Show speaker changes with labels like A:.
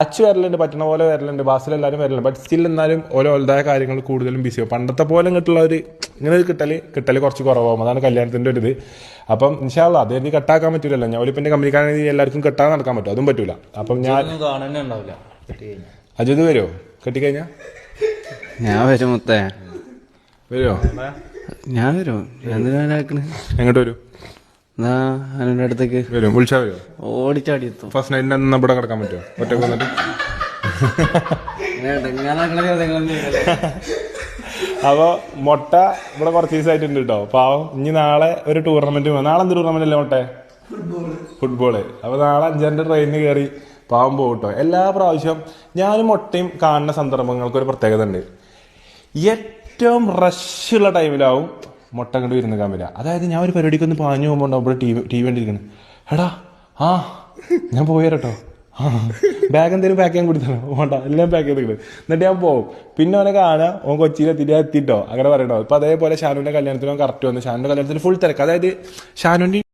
A: അച്ചു വരലുണ്ട്, പറ്റുന്ന പോലെ വരലുണ്ട്, ബാസിലെല്ലാവരും വരലുണ്ട്. ബട്ട് സ്റ്റിൽ എന്നാലും ഓരോതായ കാര്യങ്ങൾ കൂടുതലും ബിസിയാവും. പണ്ടത്തെ പോലെ ഇങ്ങോട്ടുള്ള ഒരു ഇങ്ങനെ ഒരു കിട്ടൽ കുറച്ച് കുറവാകും. അതാണ് കല്യാണത്തിൻ്റെ ഒരു ഇത്. അപ്പം ഇൻഷാ അല്ലാഹ് അതെനിക്ക് കട്ടാക്കാൻ പറ്റില്ലല്ലോ. ഞാൻ ഒലിപ്പിൻ്റെ കമ്പനിക്കാണെങ്കിൽ എല്ലാവർക്കും കെട്ടാൻ നടക്കാൻ പറ്റും, അതും പറ്റൂല. അപ്പം ഞാൻ അജിത് വരുമോ കെട്ടിക്കഴിഞ്ഞാൽ?
B: ഞാൻ വരും മുത്തേ.
A: വരുമോ?
B: ഞാൻ വരും.
A: എങ്ങോട്ട് വരും?
B: അതിന്റെ അടുത്തേക്ക്
A: വരും. വിളിച്ചാൽ വരുമോ?
B: ഓടിച്ചാടി എത്തും.
A: ഫസ്റ്റ് നൈറ്റ് അന്ന് ഇവിടെ കിടക്കാൻ പറ്റുമോ ഒറ്റക്ക് വന്നിട്ട്? അപ്പോൾ മുട്ട ഇവിടെ കുറച്ച് ദിവസമായിട്ടുണ്ട് കേട്ടോ പാവം. ഇനി നാളെ ഒരു ടൂർണമെന്റ്, നാളെ എന്ത് ടൂർണമെന്റ് അല്ലേ മുട്ടേ? ഫുട്ബോള്. അപ്പോൾ നാളെ 5:30 ട്രെയിനിന് കയറി പാവം പോകും കേട്ടോ. എല്ലാ പ്രാവശ്യം ഞാനും മുട്ടയും കാണുന്ന സന്ദർഭങ്ങൾക്ക് ഒരു പ്രത്യേകത ഉണ്ട്. ഏറ്റവും റഷുള്ള ടൈമിലാവും മുട്ട കണ്ട് വിരുന്നിക്കാൻ വരിക. അതായത് ഞാൻ ഒരു പരിപാടിക്ക് ഒന്ന് പാഞ്ഞു പോകുമ്പോൾ ഉണ്ടാവും ഇവിടെ ടി വി കണ്ടിരിക്കണം. എടാ ഞാൻ പോയാലോ, ബാഗ് എന്തെങ്കിലും പാക്ക് ചെയ്യാൻ കൊടുത്തോ, വേണ്ട എല്ലാം പാക്ക് ചെയ്തിട്ട് എന്നിട്ട് ഞാൻ പോകും. പിന്നെ അവനെ കാണാം, ഓൻ കൊച്ചിയിലെത്തിയിട്ട് എത്തിയിട്ടോ അങ്ങനെ പറയണോ. ഇപ്പം അതേപോലെ ഷാനുവിൻ്റെ കല്യാണത്തിന് കറക്റ്റ് വന്നു. ഷാനുവിൻ്റെ കല്യാണത്തിന് ഫുൾ തിരക്ക്. അതായത് ഷാനുവിൻ്റെ